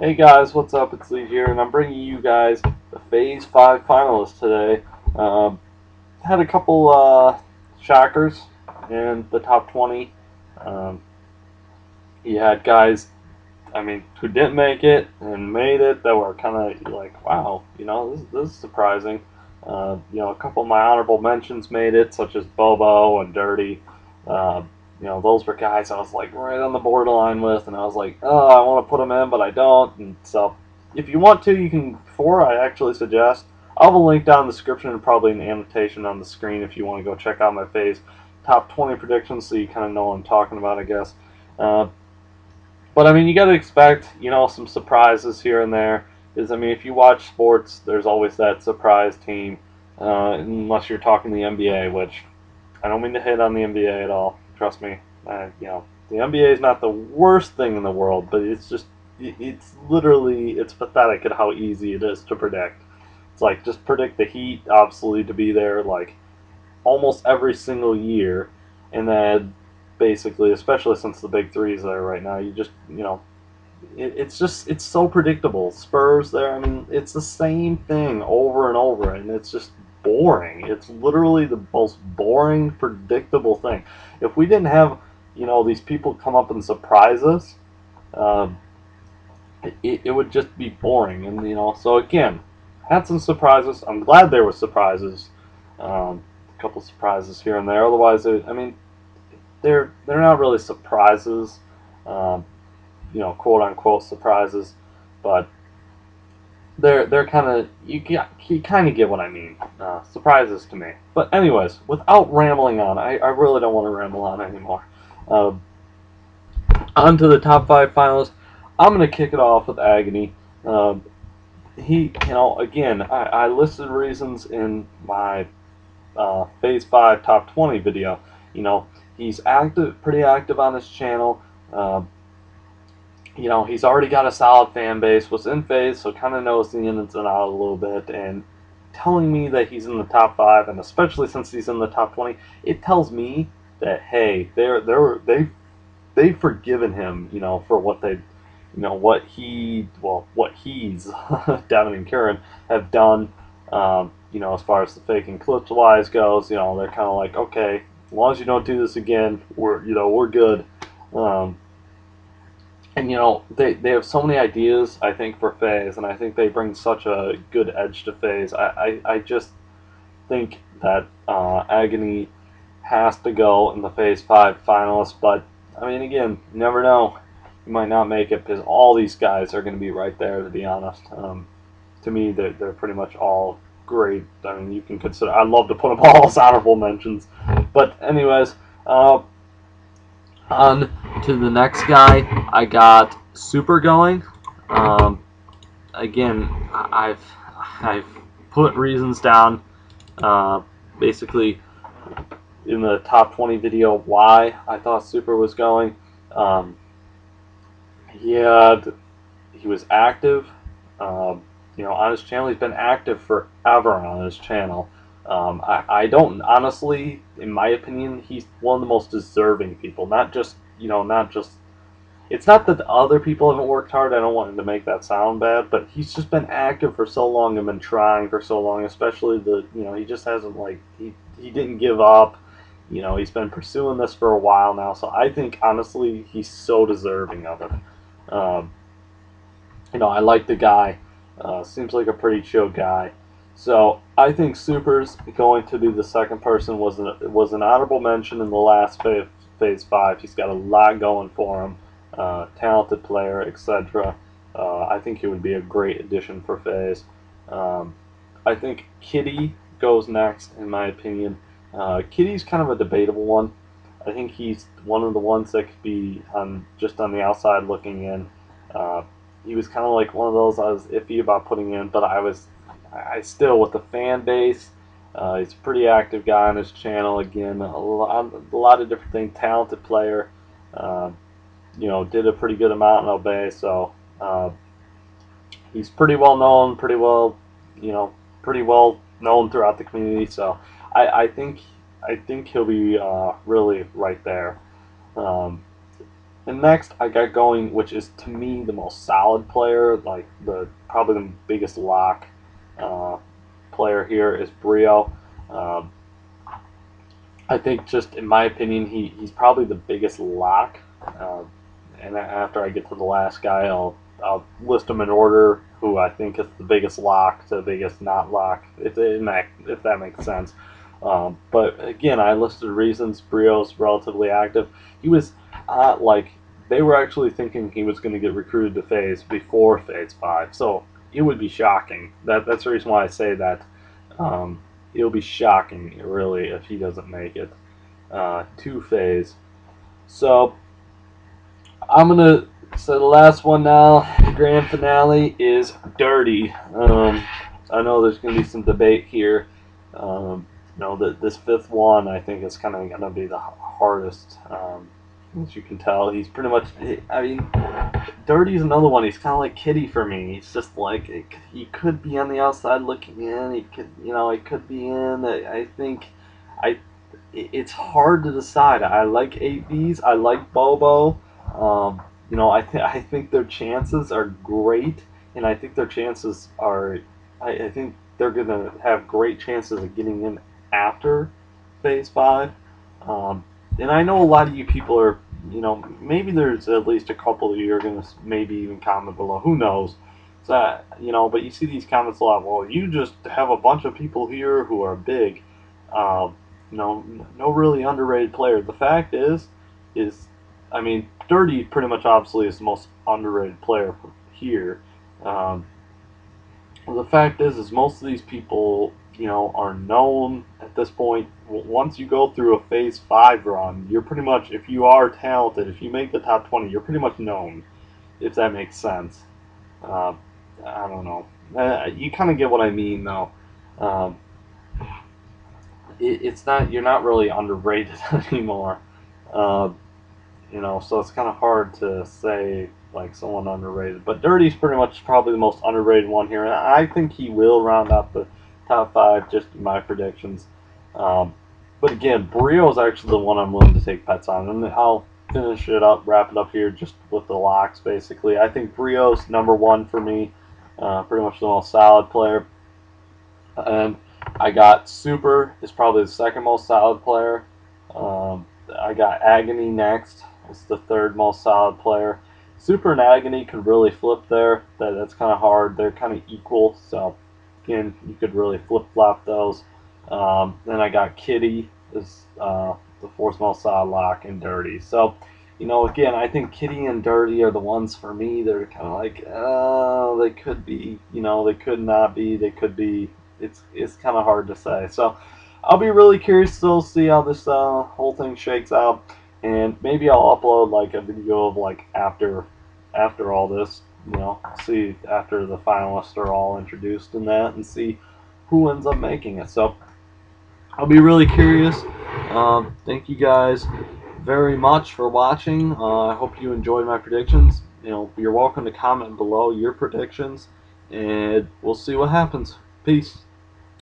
Hey guys, what's up? It's Lee here, and I'm bringing you guys the Phase 5 finalists today. Had a couple shockers in the top 20. Um, you had guys, who didn't make it and made it that were kind of like, wow, this is surprising. A couple of my honorable mentions made it, such as Bobo and Dirty. Uh, those were guys I was like right on the borderline with, and I was like, oh, I want to put them in, but I don't. And so, if you want to, you can. Before I actually suggest, I'll have a link down in the description and probably an annotation on the screen if you want to go check out my phase top 20 predictions, so you kind of know what I'm talking about, I guess. Uh, but you got to expect, some surprises here and there. Because if you watch sports, there's always that surprise team, unless you're talking the NBA, which I don't mean to hit on the NBA at all. Trust me, the NBA is not the worst thing in the world, but it's just, it's literally, it's pathetic at how easy it is to predict. It's like just predict the Heat, obviously, to be there like almost every single year, and then basically, especially since the big three is there right now, you just it's so predictable. Spurs there, it's the same thing over and over, and it's just boring. It's literally the most boring, predictable thing. If we didn't have these people come up and surprise us, um, it would just be boring. And so again, had some surprises. I'm glad there were surprises. A couple surprises here and there. Otherwise, they're not really surprises. Um, quote unquote surprises, but they're kind of you kind of get what I mean. Surprises to me. But anyways, without rambling on, I really don't want to ramble on anymore. Uh, on to the top 5 finalists. I'm gonna kick it off with Agony. He, again, I listed reasons in my Phase 5 top 20 video. He's active, pretty active on his channel. He's already got a solid fan base, was in phase, so kind of knows the ins and outs a little bit, and telling me that he's in the top 5, and especially since he's in the top 20, it tells me that, hey, they've forgiven him, for what they, what he's, Devin and Kieran, have done, as far as the faking clips wise goes, they're kind of like, okay, as long as you don't do this again, we're good. And they have so many ideas, I think, for FaZe, and I think they bring such a good edge to FaZe. I just think that Agony has to go in the Phase 5 finalists, but again, you never know. You might not make it because all these guys are going to be right there, to be honest. To me, they're pretty much all great. You can consider, I'd love to put them all as honorable mentions. But anyways, on to the next guy, I got Super going. Again, I've put reasons down, basically in the top 20 video why I thought Super was going. He was active. On his channel, he's been active forever on his channel. I don't honestly, in my opinion, he's one of the most deserving people. Not just. It's not that the other people haven't worked hard. I don't want him to make that sound bad, but he's just been active for so long and been trying for so long. Especially he just hasn't he didn't give up. He's been pursuing this for a while now. So I think honestly, he's so deserving of it. I like the guy. Seems like a pretty chill guy. So I think Super's going to be the second person. Was an honorable mention in the last phase 5. He's got a lot going for him. Talented player, etc. I think he would be a great addition for FaZe. I think Kitty goes next, in my opinion. Kitty's kind of a debatable one. I think he's one of the ones that could be just on the outside looking in. He was kind of like one of those I was iffy about putting in, but I still, with the fan base, he's a pretty active guy on his channel. Again, a lot of different things. Talented player. Did a pretty good amount in Obey, so he's pretty well known, pretty well known throughout the community. So I think he'll be really right there. And next, I got going, which is to me the most solid player, like probably the biggest lock player here is Brio. Um, I think, just in my opinion, he's probably the biggest lock. Uh, and after I get to the last guy, I'll list them in order who I think is the biggest lock to the biggest not lock, if that makes sense. But again, I listed reasons. Brio's relatively active. He was like they were actually thinking he was going to get recruited to Phase before Phase 5, so it would be shocking. That's the reason why I say that. It'll be shocking, really, if he doesn't make it to Phase. So I'm gonna. So the last one now, the grand finale is Dirty. I know there's gonna be some debate here. This fifth one I think is kind of gonna be the hardest. As you can tell, he's pretty much. I mean, Dirty's another one. He's kind of like Kitty for me. He's just like he could be on the outside looking in. He could, it could be in. I think, it's hard to decide. I like 8Bs. I like Bobo. I think their chances are great, and I think their chances are. I think they're gonna have great chances of getting in after Phase 5. And I know a lot of you people are, maybe there's at least a couple of you are going to maybe even comment below. Who knows? So, but you see these comments a lot. Well, you just have a bunch of people here who are big. No really underrated player. The fact is, I mean, Dirty pretty much obviously is the most underrated player here. The fact is most of these people, are known at this point. Once you go through a Phase 5 run, you're pretty much, if you are talented, if you make the top 20, you're pretty much known, if that makes sense. I don't know. You kind of get what I mean, though. It's not, you're not really underrated anymore. So it's kind of hard to say like someone underrated. But Dirty's pretty much probably the most underrated one here, and I think he will round out the top 5, just in my predictions. But again, Brio is actually the one I'm willing to take bets on, and I'll finish it up, wrap it up here just with the locks, basically. I think Brio's #1 for me, pretty much the most solid player. And I got Super is probably the second most solid player. I got Agony next. It's the third most solid player. Super and Agony could really flip there. That's kind of hard. They're kind of equal, so again, you could really flip-flop those. Then I got Kitty is the fourth most solid lock, and Dirty. So, again, I think Kitty and Dirty are the ones for me. They're kind of like, they could be, they could not be, they could be. It's kind of hard to say. So I'll be really curious to see how this whole thing shakes out, and maybe I'll upload like a video of like after all this, see after the finalists are all introduced in that, and see who ends up making it. So I'll be really curious. Thank you guys very much for watching. I hope you enjoyed my predictions. You're welcome to comment below your predictions, and we'll see what happens. Peace.